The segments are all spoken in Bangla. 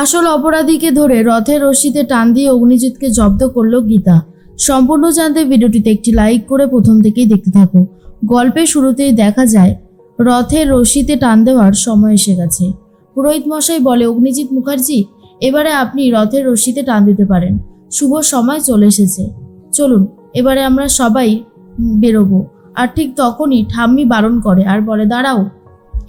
আসল অপরাধীকে ধরে রথের রশিতে টান দিয়ে অগ্নিজিৎকে জব্দ করল গীতা। সম্পূর্ণ জানতে ভিডিওটিতে একটি লাইক করে প্রথম থেকেই দেখতে থাকো। গল্পের শুরুতেই দেখা যায় রথের রশিতে টান দেওয়ার সময় এসে গেছে। পুরোহিত মশাই বলে, অগ্নিজিৎ মুখার্জি, এবারে আপনি রথের রশিতে টান দিতে পারেন। শুভ সময় চলে এসেছে, চলুন এবারে আমরা সবাই বেরোবো। আর ঠিক তখনই ঠাম্মি বারণ করে আর বলে, দাঁড়াও,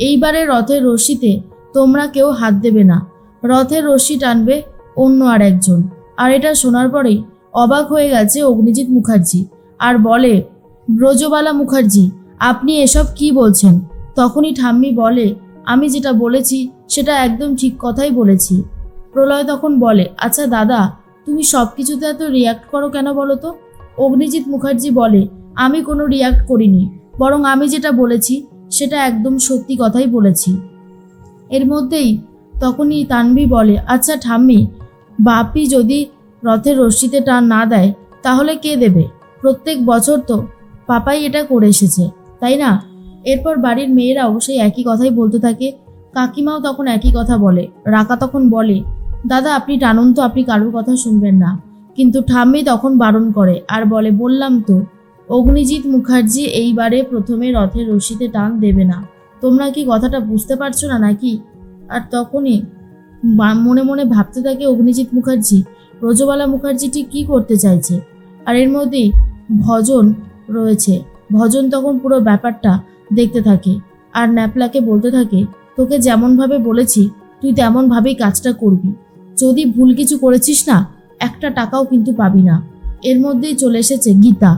এইবারে রথের রশিতে তোমরা কেউ হাত দেবে না। রথের রশি টানবে অন্য আর একজন। আর এটা শোনার পরেই অবাক হয়ে গেছে অগ্নিজিৎ মুখার্জি আর বলে, ব্রজবালা মুখার্জি, আপনি এসব কি বলছেন? তখনই ঠাম্মি বলে, আমি যেটা বলেছি সেটা একদম ঠিক কথাই বলেছি। প্রলয় তখন বলে, আচ্ছা দাদা, তুমি সব কিছুতে এত রিয়াক্ট করো কেন বলো তো? অগ্নিজিৎ মুখার্জি বলে, আমি কোনো রিয়াক্ট করিনি, বরং আমি যেটা বলেছি সেটা একদম সত্যি কথাই বলেছি। এর মধ্যেই তখনই তানভি বলে, আচ্ছা ঠাম্মি, বাপি যদি রথের রশ্মিতে টান না দেয় তাহলে কে দেবে? প্রত্যেক বছর তো পাপাই এটা করে এসেছে, তাই না? এরপর বাড়ির মেয়েরাও সেই একই কথাই বলতে থাকে। কাকিমাও তখন একই কথা বলে। রাকা তখন বলে, দাদা আপনি টানুন তো, আপনি কারোর কথা শুনবেন না। কিন্তু ঠাম্মি তখন বারণ করে আর বলে, বললাম তো, অগ্নিজিৎ মুখার্জি এইবারে প্রথমে রথের রশ্মিতে টান দেবে না। তোমরা কি কথাটা বুঝতে পারছো না নাকি? আর তখনই মনে মনে ভাবতে থাকে অগ্নিজিৎ মুখার্জি, ব্রজবালা মুখার্জি ঠিক কী করতে চাইছে। আর এর মধ্যেই ভজন রয়েছে। ভজন তখন পুরো ব্যাপারটা দেখতে থাকে আর ন্যাপলাকে বলতে থাকে, তোকে যেমনভাবে বলেছি তুই তেমনভাবেই কাজটা করবি। যদি ভুল কিছু করেছিস না, একটা টাকাও কিন্তু পাবি না। এর মধ্যেই চলে এসেছে গীতা।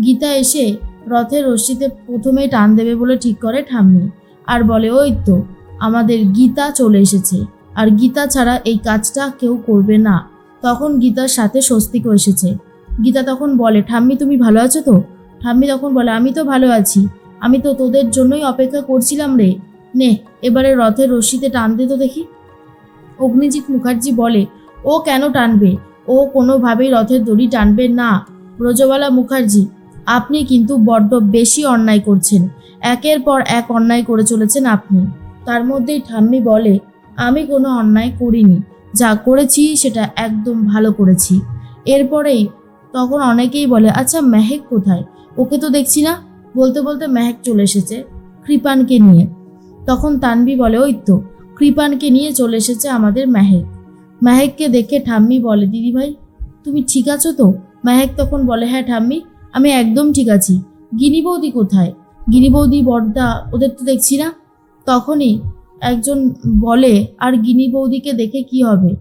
গীতা এসে রথের রশ্মিতে প্রথমেই টান দেবে বলে ঠিক করে ঠাম্মি আর বলে, ওই তো আমাদের গীতা চলে এসেছে, আর গীতা ছাড়া এই কাজটা কেউ করবে না। তখন গীতার সাথে স্বস্তিকও এসেছে। গীতা তখন বলে, ঠাম্মি তুমি ভালো আছো তো? ঠাম্মি তখন বলে, আমি তো ভালো আছি, আমি তো তোদের জন্যই অপেক্ষা করছিলাম রে। নে এবারে রথের রশ্মিতে টান দে তো দেখি। অগ্নিজিৎ মুখার্জি বলে, ও কেন টানবে? ও কোনোভাবেই রথের দড়ি টানবে না। ব্রজবালা মুখার্জি, আপনি কিন্তু বড্ড বেশি অন্যায় করছেন। একের পর এক অন্যায় করে চলেছেন আপনি। তার মধ্যেই ঠাম্মি বলে, আমি কোনো অন্যায় করিনি, যা করেছি সেটা একদম ভালো করেছি। এরপরেই তখন অনেকেই বলে, আচ্ছা মেহেক কোথায়? ওকে তো দেখছি না। বলতে বলতে মেহেক চলে এসেছে কৃপানকে নিয়ে। তখন তানভি বলে, ওই তো কৃপানকে নিয়ে চলে এসেছে আমাদের মেহেক। মেহেককে দেখে ঠাম্মি বলে, দিদিভাই তুমি ঠিক আছো তো? মেহেক তখন বলে, হ্যাঁ ঠাম্মি, আমি একদম ঠিক আছি। গিনি বৌদি কোথায়? গিনি বৌদি বড়দা ওদের তো দেখছি না। তখনই একজন বলে, আর গিনি বৌদিকে দেখে কি হবে?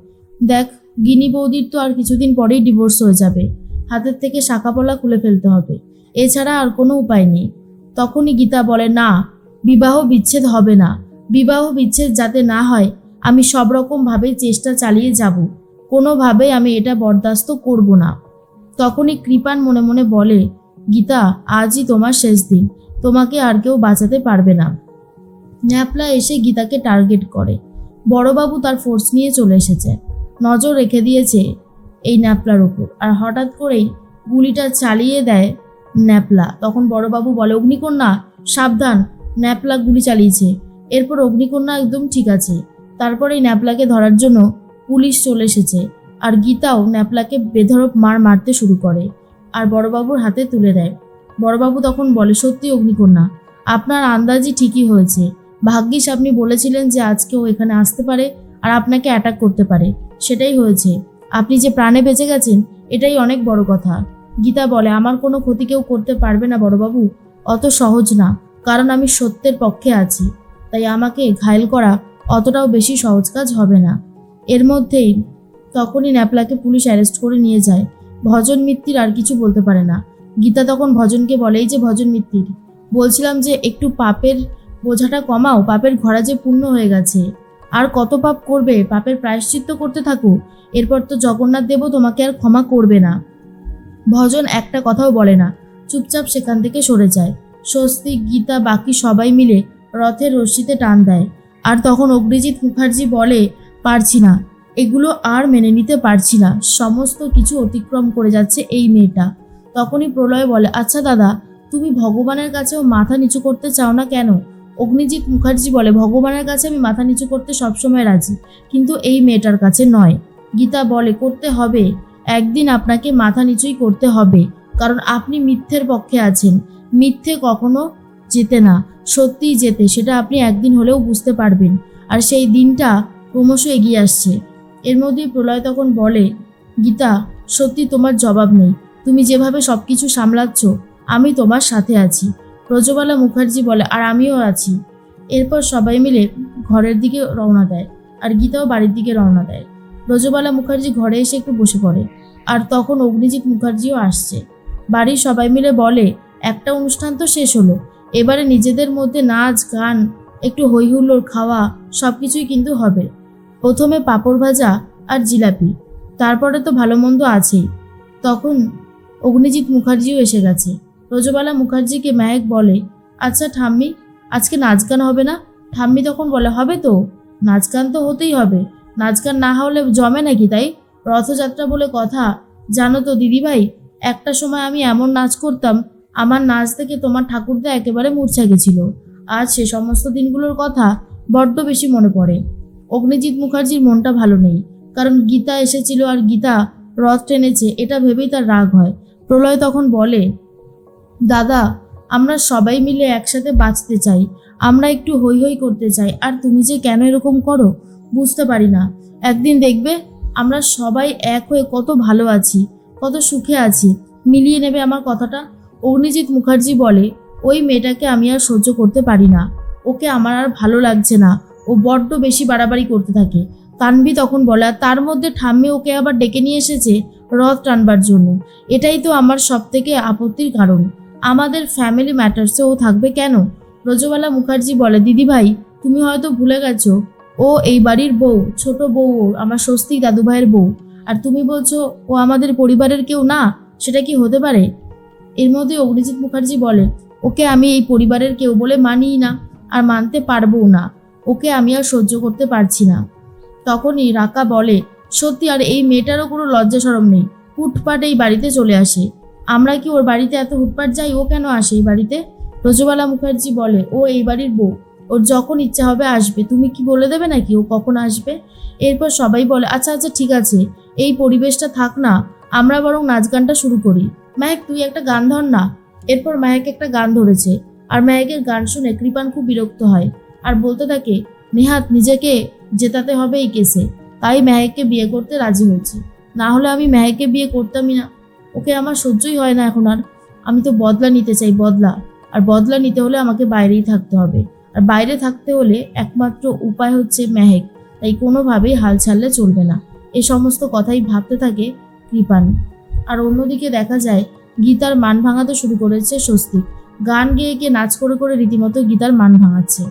দেখ, গিনি বৌদির তো আর কিছুদিন পরেই ডিভোর্স হয়ে যাবে। হাতের থেকে শাখাপলা খুলে ফেলতে হবে, এছাড়া আর কোনো উপায় নেই। তখনই গীতা বলে, না, বিবাহ বিচ্ছেদ হবে না। বিবাহ বিচ্ছেদ যাতে না হয় আমি সব রকমভাবেই চেষ্টা চালিয়ে যাব। কোনোভাবেই আমি এটা বরদাস্ত করব না। তখনই কৃপান মনে মনে বলে, গীতা আজই তোমার শেষ দিন, তোমাকে আর কেউ বাঁচাতে পারবে না। ন্যাপলা এসে গীতাকে টার্গেট করে। বড়বাবু তার ফোর্স নিয়ে চলে এসেছে, নজর রেখে দিয়েছে এই ন্যাপলার উপর, আর হঠাৎ করেই গুলিটা চালিয়ে দেয় ন্যাপলা। তখন বড়বাবু বলে, অগ্নিকন্যা সাবধান, ন্যাপলা গুলি চালিয়েছে। এরপর অগ্নিকন্যা একদম ঠিক আছে। তারপরে ন্যাপলাকে ধরার জন্য পুলিশ চলে এসেছে, আর গীতাও ন্যাপলাকে বেধড়ক মারতে শুরু করে আর বড়বাবুর হাতে তুলে দেয়। বড়বাবু তখন বলে, সত্যি অগ্নিকন্যা, আপনার আন্দাজই ঠিকই হয়েছে। ভাগ্যিস আপনি বলেছিলেন যে আজকে ও এখানে আসতে পারে আর আপনাকে অ্যাটাক করতে পারে, সেটাই হয়েছে। আপনি যে প্রাণে বেঁচে গেছেন এটাই অনেক বড় কথা। গীতা বলে, আমার কোনো ক্ষতি কেউ করতে পারবে না বড়বাবু, অত সহজ না, কারণ আমি সত্যের পক্ষে আছি, তাই আমাকে ঘায়েল করা অতটাও বেশি সহজ কাজ হবে না। এর মধ্যেই তখনই ন্যাপলাকে পুলিশ অ্যারেস্ট করে নিয়ে যায়। ভজন মিত্তির আর কিছু বলতে পারে না। গীতা তখন ভজনকে বলে, এই যে ভজন মিত্তির, বলছিলাম যে একটু পাপের বোঝাটা কমাও, পাপের ঘোড়া যে পূর্ণ হয়ে গেছে, আর কত পাপ করবে? পাপের প্রায়শ্চিত্ত করতে থাকো, এরপর তো জগন্নাথ দেবও তোমাকে আর ক্ষমা করবে না। ভজন একটা কথাও বলে না, চুপচাপ সেখান থেকে সরে যায়। স্বস্তিক, গীতা, বাকি সবাই মিলে রথের রশ্মিতে টান দেয়। আর তখন অগ্নিজিৎ মুখার্জি বলে, পারছি না, এগুলো আর মেনে নিতে পারছি না, সমস্ত কিছু অতিক্রম করে যাচ্ছে এই মেয়েটা। তখনই প্রলয় বলে, আচ্ছা দাদা, তুমি ভগবানের কাছেও মাথা নিচু করতে চাও না কেন? অগ্নিজিৎ মুখার্জি বলে, ভগবানের কাছে আমি মাথা নিচু করতে সবসময় রাজি, কিন্তু এই মেয়েটার কাছে নয়। গীতা বলে, করতে হবে, একদিন আপনাকে মাথা নিচুই করতে হবে, কারণ আপনি মিথ্যের পক্ষে আছেন। মিথ্যে কখনো জেতে না, সত্যিই জেতে, সেটা আপনি একদিন হলেও বুঝতে পারবেন। আর সেই দিনটা ক্রমশ এগিয়ে আসছে। এর মধ্যেই প্রলয় তখন বলে, গীতা, সত্যি তোমার জবাব নেই, তুমি যেভাবে সব কিছু সামলাচ্ছ, আমি তোমার সাথে আছি। রজবালা মুখার্জি বলে, আর আমিও আছি। এরপর সবাই মিলে ঘরের দিকে রওনা দেয়, আর গীতাও বাড়ির দিকে রওনা দেয়। রজবালা মুখার্জি ঘরে এসে একটু বসে পড়ে, আর তখন অগ্নিজিৎ মুখার্জিও আসছে। বাড়ির সবাই মিলে বলে, একটা অনুষ্ঠান তো শেষ হলো, এবারে নিজেদের মধ্যে নাচ গান, একটু হই হুল্লোড়, খাওয়া, সব কিছুই কিন্তু হবে। প্রথমে পাঁপড় ভাজা আর জিলাপি, তারপরে তো ভালো মন্দ আছেই। তখন অগ্নিজিৎ মুখার্জিও এসে গেছে। রজবালা মুখার্জিকে মেহেক বলে, আচ্ছা ঠাম্মি, আজকে নাচ গান হবে না? ঠাম্মি তখন বলে, হবে তো, নাচ গান তো হতেই হবে, নাচ গান না হলে জমে নাকি? তাই রথযাত্রা বলে কথা, জানো তো দিদিভাই, একটা সময় আমি এমন নাচ করতাম, আমার নাচ দেখে তোমার ঠাকুরদা একেবারে মূর্ছা গেছিল। আজ সে সমস্ত দিনগুলোর কথা বড্ড বেশি মনে পড়ে। অগ্নিজিৎ মুখার্জির মনটা ভালো নেই, কারণ গীতা এসেছিল আর গীতা রথ টেনেছে, এটা ভেবেই তার রাগ হয়। প্রলয় তখন বলে, দাদা, আমরা সবাই মিলে একসাথে বাঁচতে চাই, আমরা একটু হই হই করতে চাই, আর তুমি যে কেন এরকম করো বুঝতে পারি না। একদিন দেখবে আমরা সবাই এক হয়ে কত ভালো আছি, কত সুখে আছি, মিলিয়ে নেবে আমার কথাটা। অগ্নিজিৎ মুখার্জি বলে, ওই মেয়েটাকে আমি আর সহ্য করতে পারি না, ওকে আমার আর ভালো লাগছে না, ও বড্ড বেশি বাড়াবাড়ি করতে থাকে। তানভি তখন বলে, আর তার মধ্যে ঠাম্মি ওকে আবার ডেকে নিয়ে এসেছে রথ টানবার জন্য, এটাই তো আমার সব থেকে আপত্তির কারণ। আমাদের ফ্যামিলি ম্যাটার্সে ও থাকবে কেন? রজবালা মুখার্জি বলে, দিদিভাই, তুমি হয়তো ভুলে গেছো, ও এই বাড়ির বউ, ছোট বউ, ও আমার স্বস্তিক দাদুভাইয়ের বউ, আর তুমি বলছো ও আমাদের পরিবারের কেউ না, সেটা কি হতে পারে? এর মধ্যে অগ্নিজিৎ মুখার্জি বলে, ওকে আমি এই পরিবারের কেউ বলে মানিই না, আর মানতে পারবও না, ওকে আমি আর সহ্য করতে পারছি না। তখনই রাকা বলে, সত্যি, আর এই মেয়েটারও কোনো লজ্জা শরম নেই, হুটপাট এই বাড়িতে চলে আসে। আমরা কি ওর বাড়িতে এত হুটপাট যাই? ও কেন আসে এই বাড়িতে? রজবালা মুখার্জি বলে, ও এই বাড়ির বউ, ওর যখন ইচ্ছা হবে আসবে, তুমি কি বলে দেবে নাকি ও কখন আসবে? এরপর সবাই বলে, আচ্ছা আচ্ছা ঠিক আছে, এই পরিবেশটা থাক না, আমরা বরং নাচ গানটা শুরু করি। মেহেক, তুই একটা গান ধর না। এরপর মেহেক একটা গান ধরেছে, আর মেহেকের গান শুনে কৃপান খুব বিরক্ত হয়, আর বলতে থাকে, নেহাত নিজেকে জেতাতে হবে এই কেসে, তাই মেহেককে বিয়ে করতে রাজি হয়েছি, না হলে আমি মেহেককে বিয়ে করতামই না, ওকে আমার সহ্যই হয় না এখন আর। আমি তো বদলা নিতে চাই, বদলা, আর বদলা নিতে হলে আমাকে বাইরেই থাকতে হবে, আর বাইরে থাকতে হলে একমাত্র উপায় হচ্ছে মেহেক, তাই কোনোভাবেই হাল ছাড়লে চলবে না। এই সমস্ত কথাই ভাবতে থাকে কৃপান। আর অন্যদিকে দেখা যায় গীতার মান ভাঙাতে শুরু করেছে স্বস্তিক, গান গেয়ে গিয়ে নাচ করে করে রীতিমতো গীতার মান ভাঙাচ্ছে।